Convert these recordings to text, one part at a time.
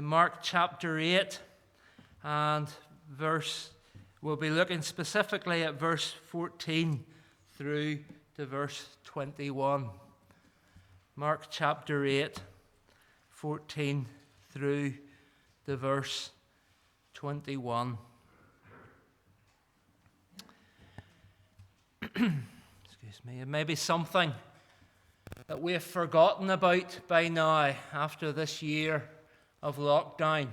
Mark chapter 8, and we'll be looking specifically at verse 14 through to verse 21. Mark chapter 8, 14 through to verse 21. Excuse me. It may be something that we have forgotten about by now after this year of lockdown.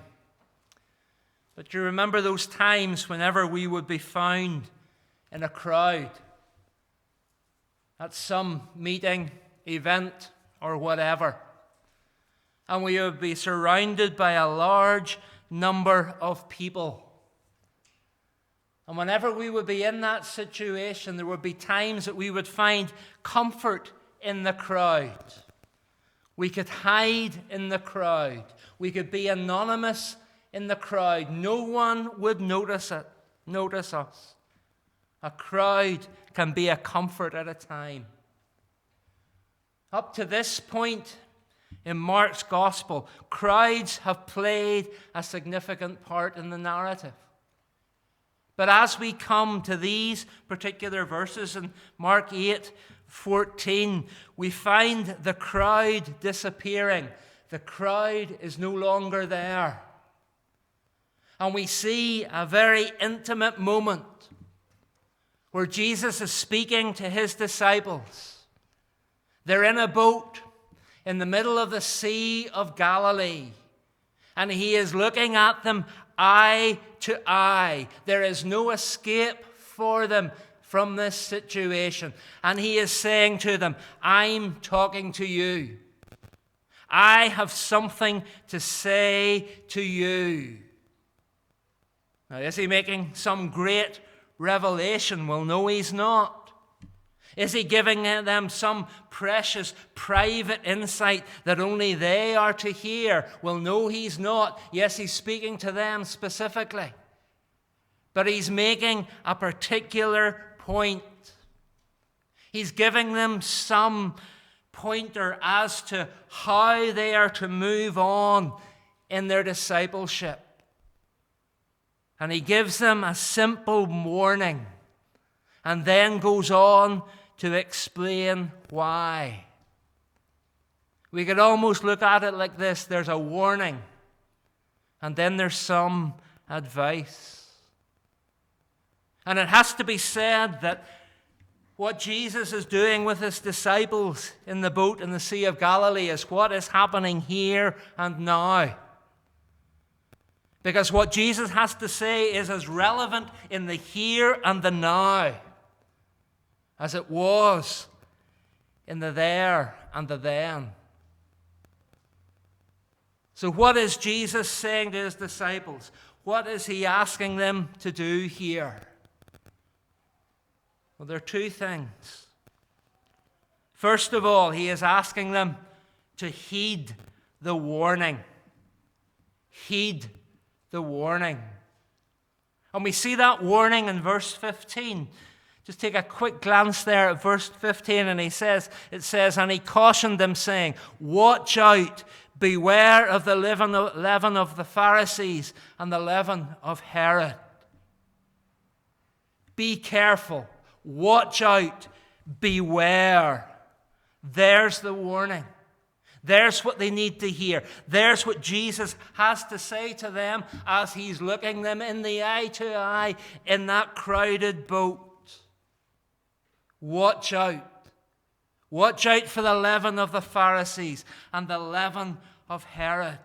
But you remember those times whenever we would be found in a crowd at some meeting, event, or whatever, and we would be surrounded by a large number of people. And whenever we would be in that situation, there would be times that we would find comfort in the crowd. We could hide in the crowd. We could be anonymous in the crowd. No one would notice us. A crowd can be a comfort at a time. Up to this point in Mark's gospel, crowds have played a significant part in the narrative. But as we come to these particular verses in Mark 8:14, we find the crowd disappearing. The crowd is no longer there. And we see a very intimate moment where Jesus is speaking to his disciples. They're in a boat in the middle of the Sea of Galilee, and he is looking at them eye to eye. There is no escape for them from this situation. And he is saying to them, I'm talking to you. I have something to say to you. Now, is he making some great revelation? Well, no, he's not. Is he giving them some precious private insight that only they are to hear? Well, no, he's not. Yes, he's speaking to them specifically. But he's making a particular point. He's giving them some pointer as to how they are to move on in their discipleship. And he gives them a simple warning and then goes on to explain why. We could almost look at it like this. There's a warning, and then there's some advice. And it has to be said that what Jesus is doing with his disciples in the boat in the Sea of Galilee is what is happening here and now. Because what Jesus has to say is as relevant in the here and the now as it was in the there and the then. So what is Jesus saying to his disciples? What is he asking them to do here? Well, there are two things. First of all, he is asking them to heed the warning. Heed the warning. And we see that warning in verse 15. Just take a quick glance there at verse 15, and it says, and he cautioned them, saying, watch out, beware of the leaven of the Pharisees and the leaven of Herod. Be careful, watch out, beware. There's the warning. There's what they need to hear. There's what Jesus has to say to them as he's looking them in the eye to eye in that crowded boat. Watch out. Watch out for the leaven of the Pharisees and the leaven of Herod.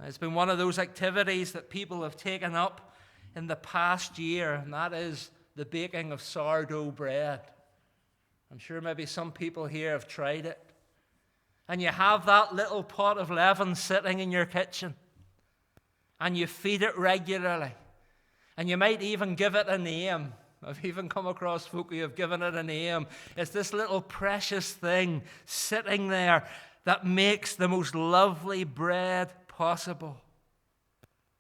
It's been one of those activities that people have taken up in the past year, and that is the baking of sourdough bread. I'm sure maybe some people here have tried it. And you have that little pot of leaven sitting in your kitchen, and you feed it regularly. And you might even give it a name. I've even come across folk who have given it a name. It's this little precious thing sitting there that makes the most lovely bread possible.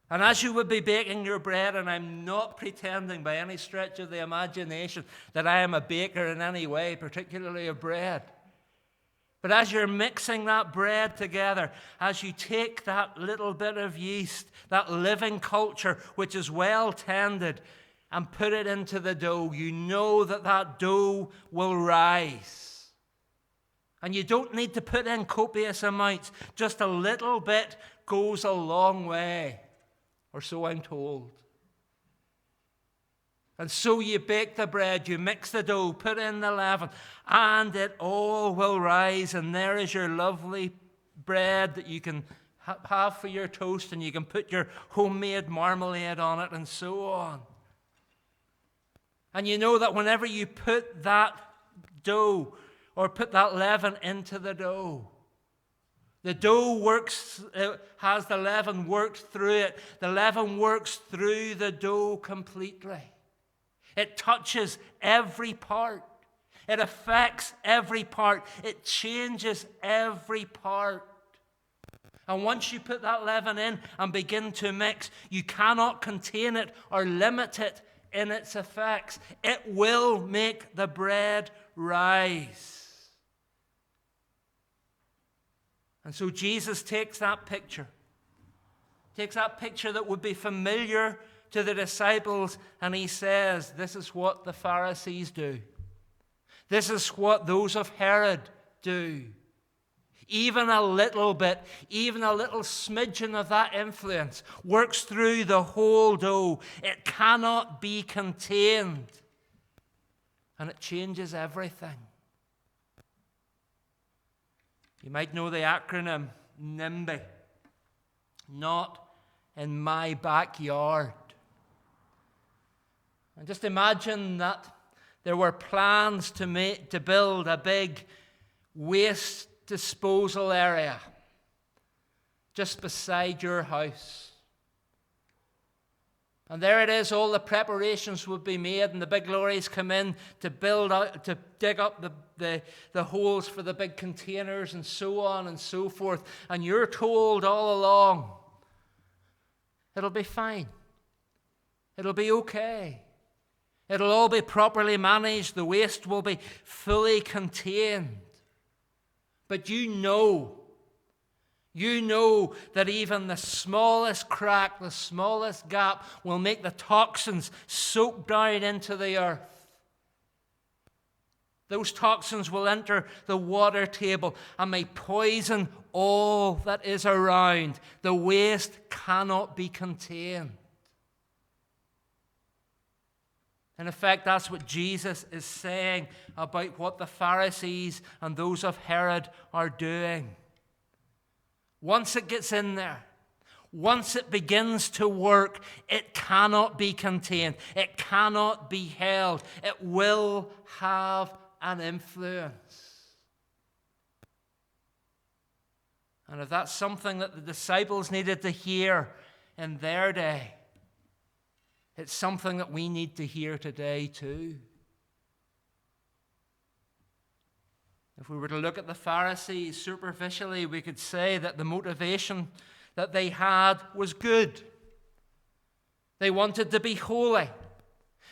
And as you would be baking your bread, and I'm not pretending by any stretch of the imagination that I am a baker in any way, particularly of bread, But as you're mixing that bread together, as you take that little bit of yeast, that living culture which is well tended, and put it into the dough, you know that that dough will rise. And you don't need to put in copious amounts. Just a little bit goes a long way, or so I'm told. And so you bake the bread, you mix the dough, put in the leaven, and it all will rise. And there is your lovely bread that you can have for your toast, and you can put your homemade marmalade on it, and so on. And you know that whenever you put that dough, or put that leaven into the dough works, has the leaven worked through it. The leaven works through the dough completely. It touches every part. It affects every part. It changes every part. And once you put that leaven in and begin to mix, you cannot contain it or limit it in its effects. It will make the bread rise. And so Jesus takes that picture that would be familiar to the disciples, and he says, this is what the Pharisees do. This is what those of Herod do. Even a little bit, even a little smidgen of that influence works through the whole dough. It cannot be contained. And it changes everything. You might know the acronym NIMBY. Not in my backyard. And just imagine that there were plans to build a big waste disposal area just beside your house. And there it is, all the preparations would be made, and the big lorries come in to build out, to dig up the holes for the big containers, and so on and so forth. And you're told all along, it'll be fine. It'll be okay. It'll all be properly managed. The waste will be fully contained. But you know that even the smallest crack, the smallest gap will make the toxins soak down into the earth. Those toxins will enter the water table and may poison all that is around. The waste cannot be contained. In effect, that's what Jesus is saying about what the Pharisees and those of Herod are doing. Once it gets in there, once it begins to work, it cannot be contained. It cannot be held. It will have an influence. And if that's something that the disciples needed to hear in their day, it's something that we need to hear today too. If we were to look at the Pharisees superficially, we could say that the motivation that they had was good. They wanted to be holy.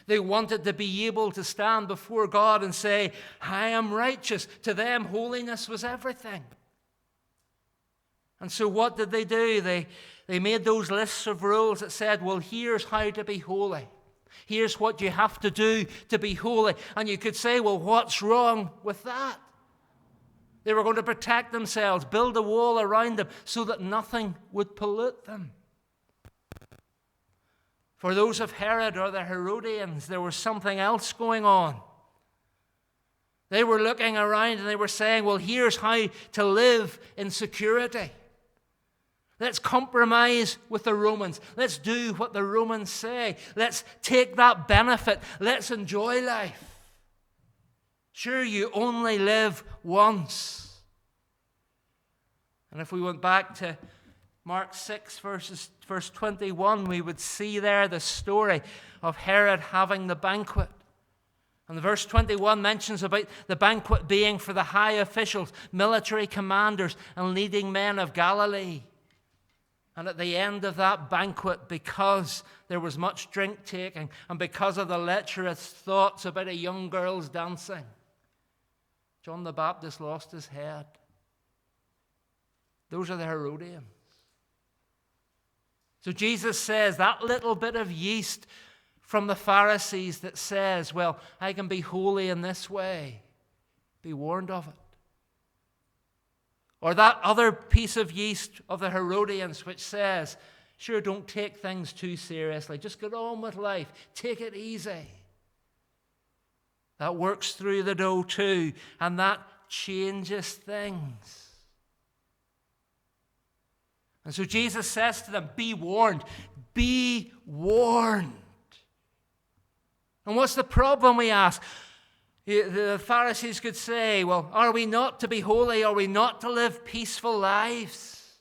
They wanted to be able to stand before God and say, I am righteous. To them, holiness was everything. And so what did they do? They made those lists of rules that said, well, here's how to be holy. Here's what you have to do to be holy. And you could say, well, what's wrong with that? They were going to protect themselves, build a wall around them so that nothing would pollute them. For those of Herod or the Herodians, there was something else going on. They were looking around and they were saying, well, here's how to live in security. Let's compromise with the Romans. Let's do what the Romans say. Let's take that benefit. Let's enjoy life. Sure, you only live once. And if we went back to Mark 6, verse 21, we would see there the story of Herod having the banquet. And verse 21 mentions about the banquet being for the high officials, military commanders, and leading men of Galilee. And at the end of that banquet, because there was much drink taking and because of the lecherous thoughts about a young girl's dancing, John the Baptist lost his head. Those are the Herodians. So Jesus says that little bit of yeast from the Pharisees that says, well, I can be holy in this way, be warned of it. Or that other piece of yeast of the Herodians which says, sure, don't take things too seriously. Just get on with life. Take it easy. That works through the dough too, and that changes things. And so Jesus says to them, be warned. Be warned. And what's the problem, we ask? The Pharisees could say, well, are we not to be holy? Are we not to live peaceful lives?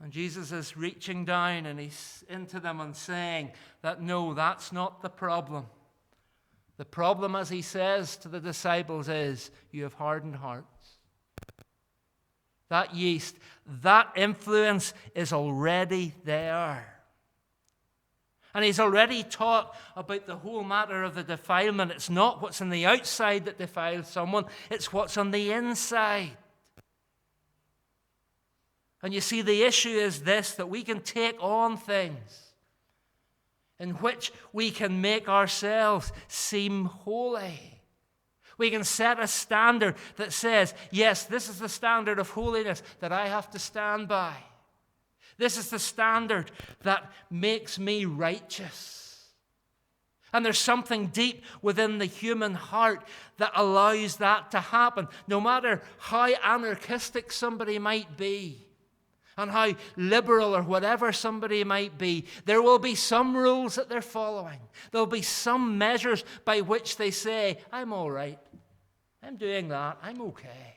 And Jesus is reaching down and he's into them and saying that no, that's not the problem. The problem, as he says to the disciples, is you have hardened hearts. That yeast, that influence is already there. And he's already taught about the whole matter of the defilement. It's not what's on the outside that defiles someone, it's what's on the inside. And you see, the issue is this, that we can take on things in which we can make ourselves seem holy. We can set a standard that says, yes, this is the standard of holiness that I have to stand by. This is the standard that makes me righteous. And there's something deep within the human heart that allows that to happen. No matter how anarchistic somebody might be, and how liberal or whatever somebody might be, there will be some rules that they're following. There'll be some measures by which they say, I'm all right. I'm doing that. I'm okay.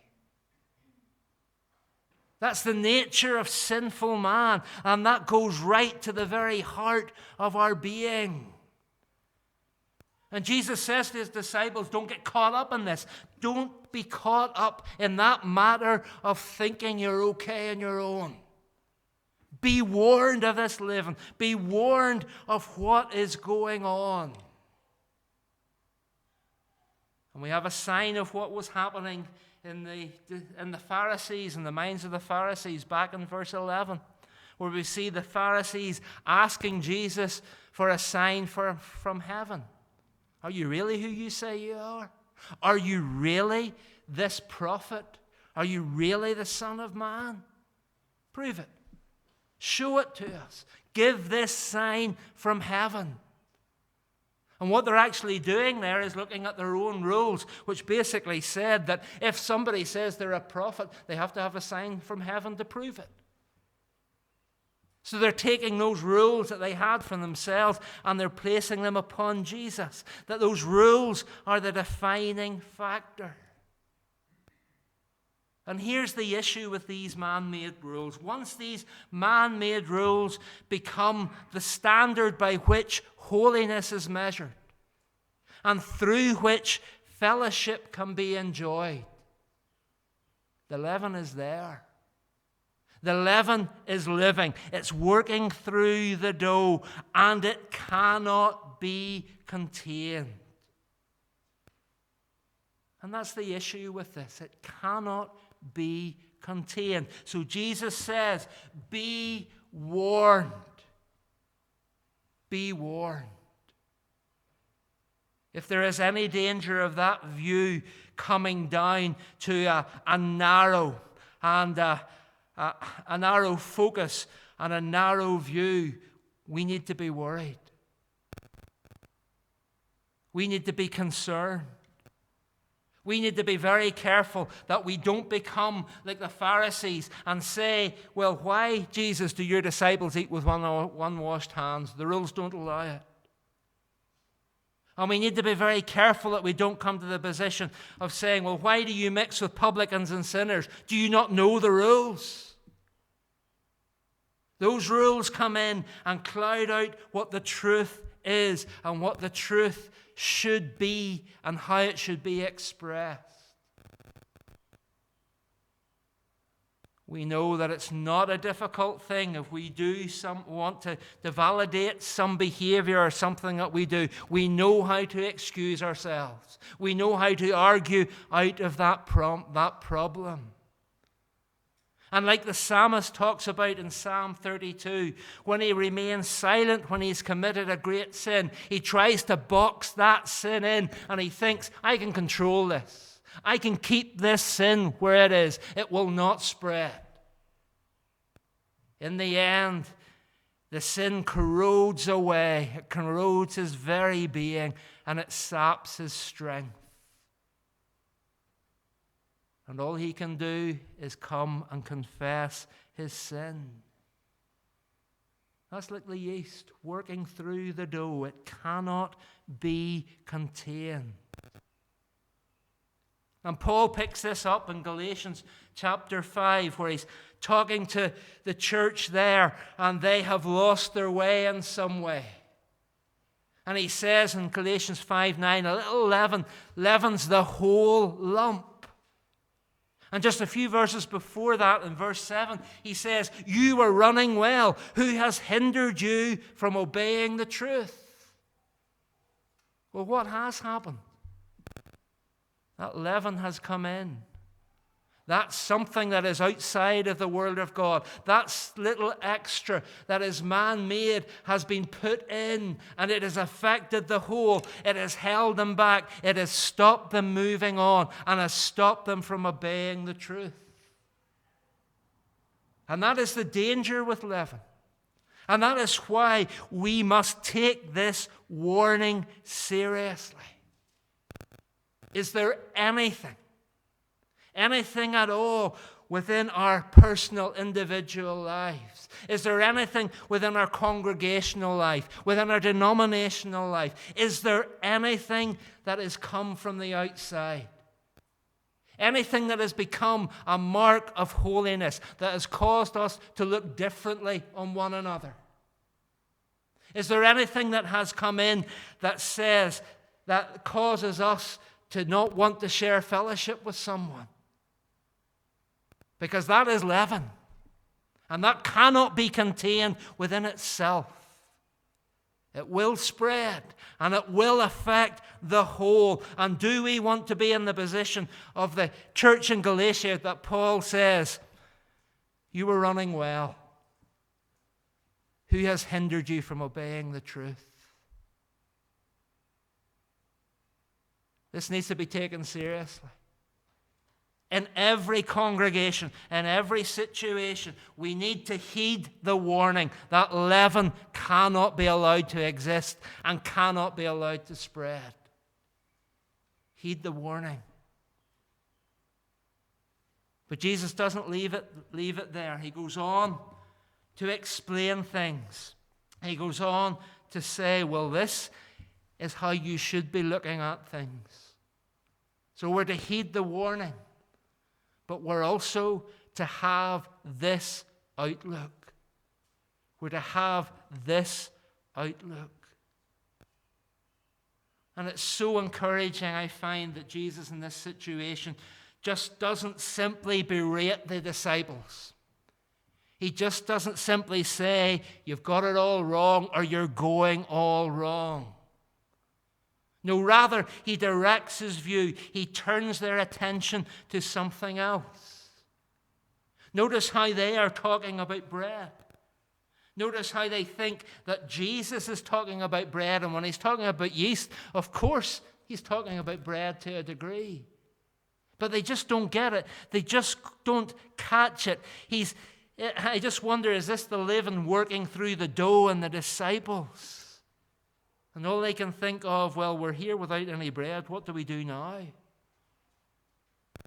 That's the nature of sinful man, and that goes right to the very heart of our being. And Jesus says to his disciples, don't get caught up in this. Don't be caught up in that matter of thinking you're okay on your own. Be warned of this living. Be warned of what is going on. And we have a sign of what was happening in the Pharisees, in the minds of the Pharisees, back in verse 11, where we see the Pharisees asking Jesus for a sign from heaven. Are you really who you say you are? Are you really this prophet? Are you really the Son of Man? Prove it. Show it to us. Give this sign from heaven. And what they're actually doing there is looking at their own rules, which basically said that if somebody says they're a prophet, they have to have a sign from heaven to prove it. So they're taking those rules that they had for themselves and they're placing them upon Jesus. That those rules are the defining factor. And here's the issue with these man-made rules. Once these man-made rules become the standard by which holiness is measured and through which fellowship can be enjoyed, the leaven is there. The leaven is living. It's working through the dough, and it cannot be contained. And that's the issue with this. It cannot be contained. So Jesus says, be warned. Be warned. If there is any danger of that view coming down to a narrow and a narrow focus and a narrow view, we need to be worried. We need to be concerned. We need to be very careful that we don't become like the Pharisees and say, well, why, Jesus, do your disciples eat with unwashed hands? The rules don't allow it. And we need to be very careful that we don't come to the position of saying, well, why do you mix with publicans and sinners? Do you not know the rules? Those rules come in and cloud out what the truth is and what the truth should be and how it should be expressed. We know that it's not a difficult thing if we want to validate some behavior or something that we do. We know how to excuse ourselves. We know how to argue out of that problem. And like the psalmist talks about in Psalm 32, when he remains silent when he's committed a great sin, he tries to box that sin in and he thinks, I can control this. I can keep this sin where it is. It will not spread. In the end, the sin corrodes away. It corrodes his very being, and it saps his strength. And all he can do is come and confess his sin. That's like the yeast working through the dough. It cannot be contained. And Paul picks this up in Galatians chapter 5, where he's talking to the church there, and they have lost their way in some way. And he says in Galatians 5:9, a little leaven leavens the whole lump. And just a few verses before that, in verse 7, he says, you were running well. Who has hindered you from obeying the truth? Well, what has happened? That leaven has come in. That's something that is outside of the Word of God. That little extra that is man-made has been put in, and it has affected the whole. It has held them back. It has stopped them moving on and has stopped them from obeying the truth. And that is the danger with leaven. And that is why we must take this warning seriously. Is there anything at all within our personal individual lives? Is there anything within our congregational life, within our denominational life? Is there anything that has come from the outside? Anything that has become a mark of holiness that has caused us to look differently on one another? Is there anything that has come in that causes us to not want to share fellowship with someone? Because that is leaven. And that cannot be contained within itself. It will spread and it will affect the whole. And do we want to be in the position of the church in Galatia that Paul says, you were running well. Who has hindered you from obeying the truth? This needs to be taken seriously. In every congregation, in every situation, we need to heed the warning that leaven cannot be allowed to exist and cannot be allowed to spread. Heed the warning. But Jesus doesn't leave it there. He goes on to explain things. He goes on to say, well, this is how you should be looking at things. So we're to heed the warning, but we're also to have this outlook. We're to have this outlook. And it's so encouraging, I find, that Jesus in this situation just doesn't simply berate the disciples. He just doesn't simply say, you've got it all wrong or you're going all wrong. No, rather, he directs his view. He turns their attention to something else. Notice how they are talking about bread. Notice how they think that Jesus is talking about bread, and when he's talking about yeast, of course, he's talking about bread to a degree. But they just don't get it. They just don't catch it. I just wonder, is this the leaven working through the dough and the disciples? And all they can think of, well, we're here without any bread. What do we do now?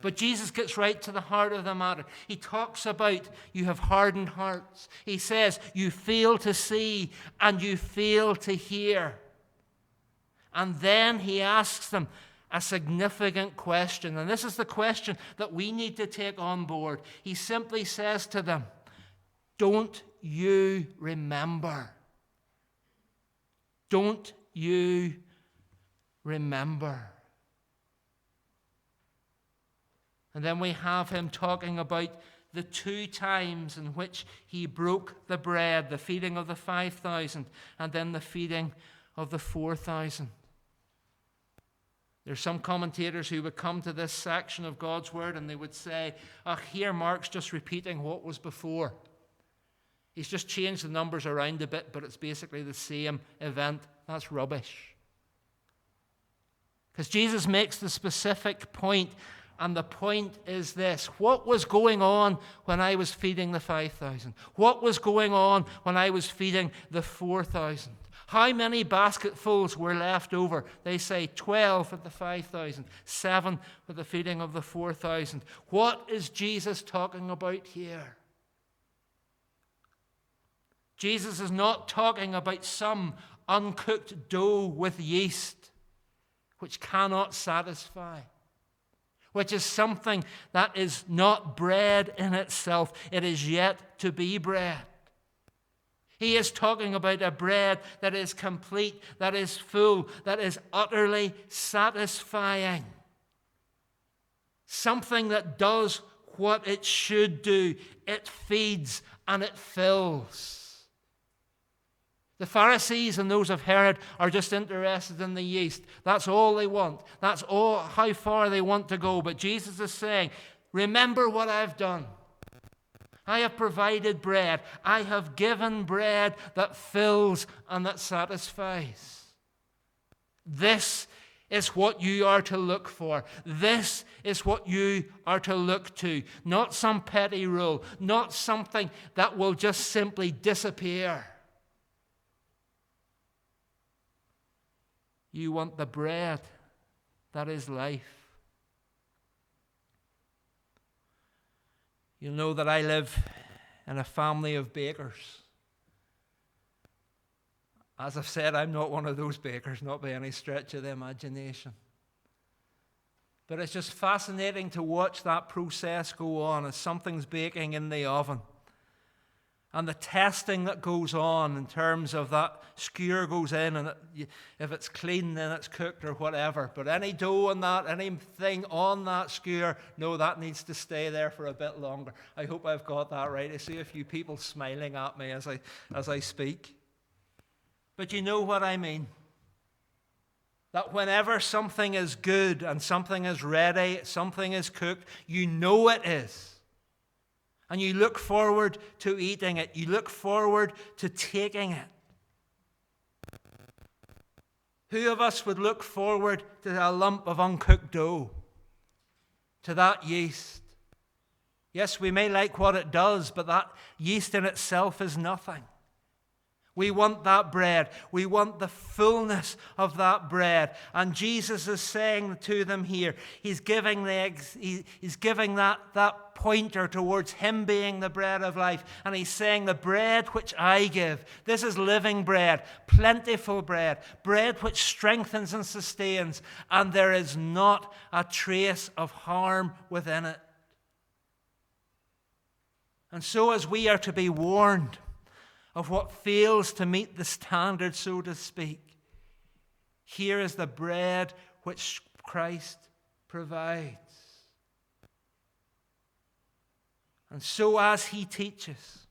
But Jesus gets right to the heart of the matter. He talks about you have hardened hearts. He says you fail to see and you fail to hear. And then he asks them a significant question. And this is the question that we need to take on board. He simply says to them, don't you remember? Don't you remember? And then we have him talking about the 2 times in which he broke the bread, the feeding of the 5,000 and then the feeding of the 4,000. There's some commentators who would come to this section of God's word and they would say, here Mark's just repeating what was before. He's just changed the numbers around a bit, but it's basically the same event. That's rubbish. Because Jesus makes the specific point, and the point is this. What was going on when I was feeding the 5,000? What was going on when I was feeding the 4,000? How many basketfuls were left over? They say 12 at the 5,000, 7 with the feeding of the 4,000. What is Jesus talking about here? Jesus is not talking about some uncooked dough with yeast, which cannot satisfy, which is something that is not bread in itself. It is yet to be bread. He is talking about a bread that is complete, that is full, that is utterly satisfying. Something that does what it should do. It feeds and it fills. The Pharisees and those of Herod are just interested in the yeast. That's all they want. That's all how far they want to go. But Jesus is saying, remember what I've done. I have provided bread. I have given bread that fills and that satisfies. This is what you are to look for. This is what you are to look to. Not some petty rule. Not something that will just simply disappear. You want the bread that is life. You'll know that I live in a family of bakers. As I've said, I'm not one of those bakers, not by any stretch of the imagination. But it's just fascinating to watch that process go on as something's baking in the oven. And the testing that goes on in terms of that skewer goes in, and if it's clean, then it's cooked or whatever. But any dough on that, anything on that skewer, no, that needs to stay there for a bit longer. I hope I've got that right. I see a few people smiling at me as I speak. But you know what I mean. That whenever something is good and something is ready, something is cooked, you know it is. And you look forward to eating it. You look forward to taking it. Who of us would look forward to a lump of uncooked dough? To that yeast? Yes, we may like what it does, but that yeast in itself is nothing. We want that bread. We want the fullness of that bread. And Jesus is saying to them here, he's giving that pointer towards him being the bread of life. And he's saying, the bread which I give, this is living bread, plentiful bread, bread which strengthens and sustains, and there is not a trace of harm within it. And so as we are to be warned of what fails to meet the standard, so to speak, here is the bread which Christ provides. And so as he teaches,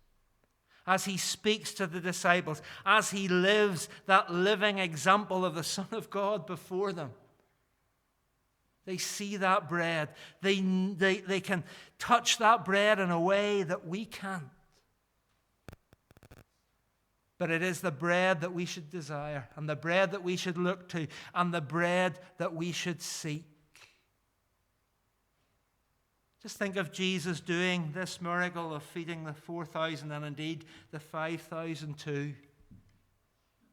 as he speaks to the disciples, as he lives that living example of the Son of God before them, they see that bread. They can touch that bread in a way that we can't. But it is the bread that we should desire, and the bread that we should look to, and the bread that we should seek. Just think of Jesus doing this miracle of feeding the 4,000 and indeed the 5,000 too.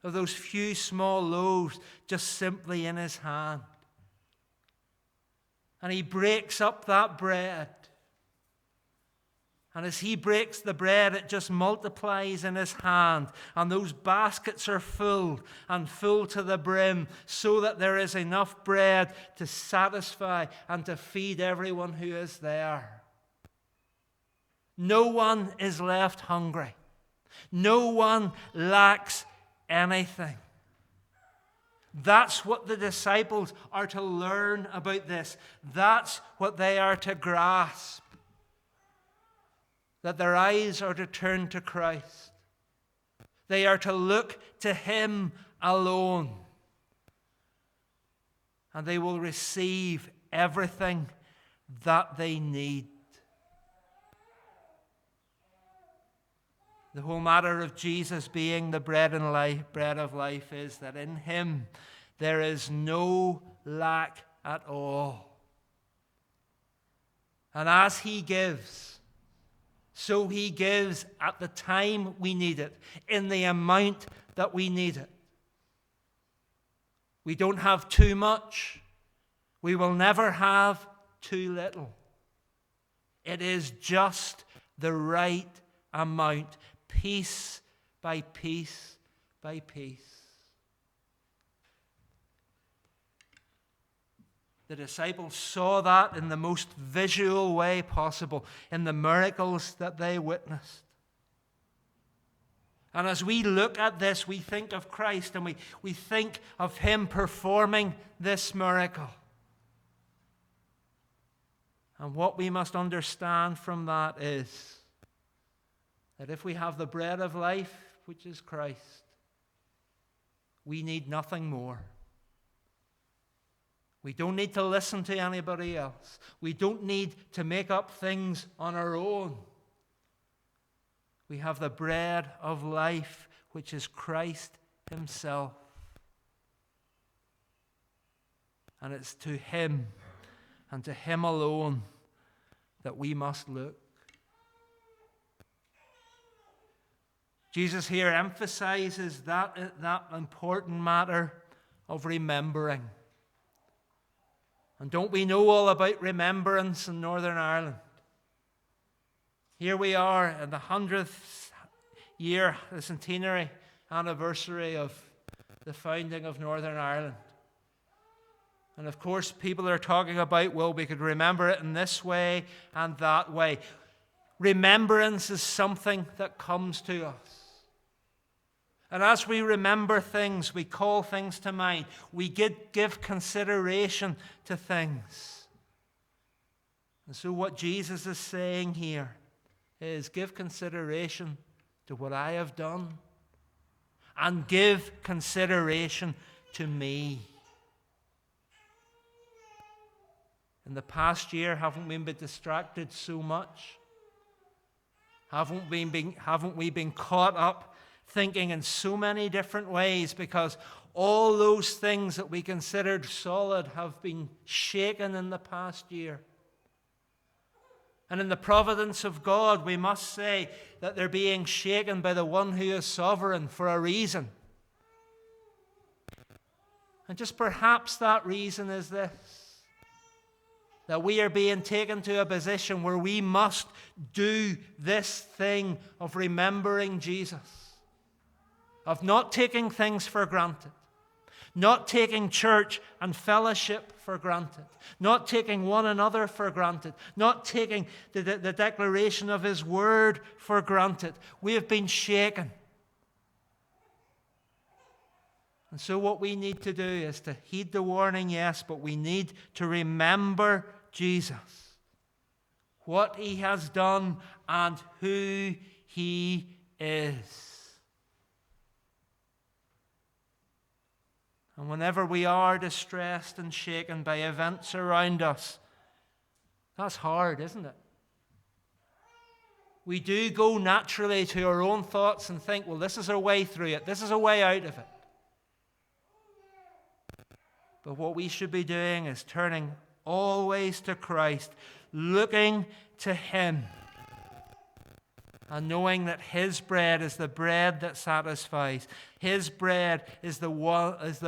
Of those few small loaves just simply in his hand. And he breaks up that bread. And as he breaks the bread, it just multiplies in his hand. And those baskets are full and full to the brim, so that there is enough bread to satisfy and to feed everyone who is there. No one is left hungry. No one lacks anything. That's what the disciples are to learn about this. That's what they are to grasp. that their eyes are to turn to Christ. They are to look to Him alone. And they will receive everything that they need. The whole matter of Jesus being the bread of life is that in Him there is no lack at all. And as He gives, so He gives at the time we need it, in the amount that we need it. We don't have too much. We will never have too little. It is just the right amount, piece by piece by piece. The disciples saw that in the most visual way possible, in the miracles that they witnessed. And as we look at this, we think of Christ and we think of Him performing this miracle. And what we must understand from that is that if we have the bread of life, which is Christ, we need nothing more. We don't need to listen to anybody else. We don't need to make up things on our own. We have the bread of life, which is Christ Himself. And it's to Him and to Him alone that we must look. Jesus here emphasizes that important matter of remembering. And don't we know all about remembrance in Northern Ireland? Here we are in the 100th year, the centenary anniversary of the founding of Northern Ireland. And of course, people are talking about, well, we could remember it in this way and that way. Remembrance is something that comes to us. And as we remember things, we call things to mind. We give consideration to things. And so what Jesus is saying here is give consideration to what I have done and give consideration to me. In the past year, haven't we been distracted so much? Haven't we been caught up thinking in so many different ways because all those things that we considered solid have been shaken in the past year? And in the providence of God, we must say that they're being shaken by the one who is sovereign for a reason. And just perhaps that reason is this: that we are being taken to a position where we must do this thing of remembering Jesus, of not taking things for granted, not taking church and fellowship for granted, not taking one another for granted, not taking the declaration of His word for granted. We have been shaken. And so what we need to do is to heed the warning, yes, but we need to remember Jesus, what He has done and who He is. And whenever we are distressed and shaken by events around us, that's hard, isn't it? We do go naturally to our own thoughts and think, well, this is our way through it. This is a way out of it. But what we should be doing is turning always to Christ, looking to Him, and knowing that His bread is the bread that satisfies. His bread is the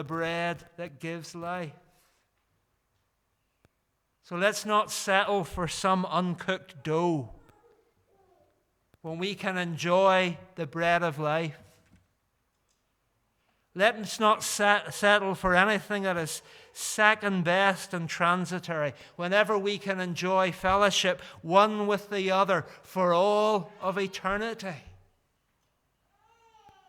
bread that gives life. So let's not settle for some uncooked dough when we can enjoy the bread of life. Let us not settle for anything that is second best and transitory, whenever we can enjoy fellowship one with the other for all of eternity.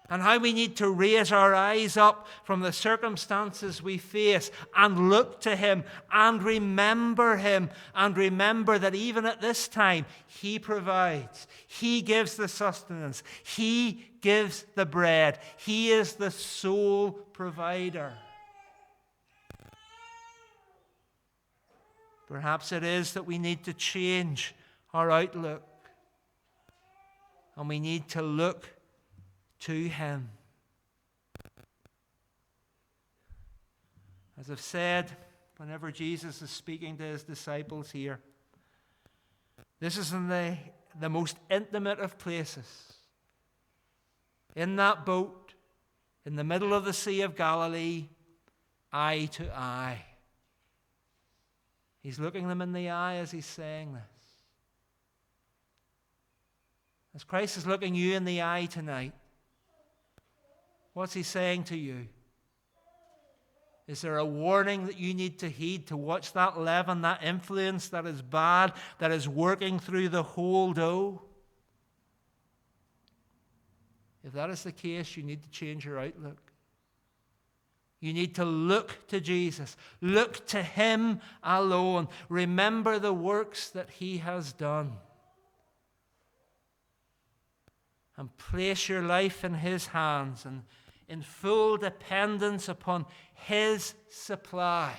and how we need to raise our eyes up from the circumstances we face and look to him and remember him, and remember that even at this time, he provides. He gives the sustenance. He gives the bread. He is the sole provider. Perhaps it is that we need to change our outlook, and we need to look to him. As I've said, whenever Jesus is speaking to his disciples here, this is in the most intimate of places. In that boat, in the middle of the Sea of Galilee, eye to eye. He's looking them in the eye as he's saying this. As Christ is looking you in the eye tonight, what's he saying to you? Is there a warning that you need to heed, to watch that leaven, that influence that is bad, that is working through the whole dough? If that is the case, you need to change your outlook. You need to look to Jesus. Look to him alone. Remember the works that he has done. And place your life in his hands and in full dependence upon his supply.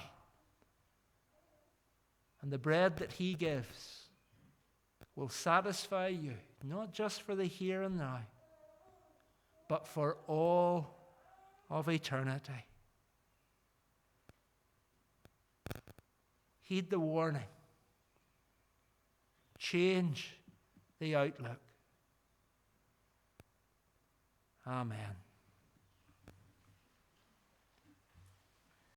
And the bread that he gives will satisfy you, not just for the here and now, but for all of eternity. Heed the warning. Change the outlook. Amen.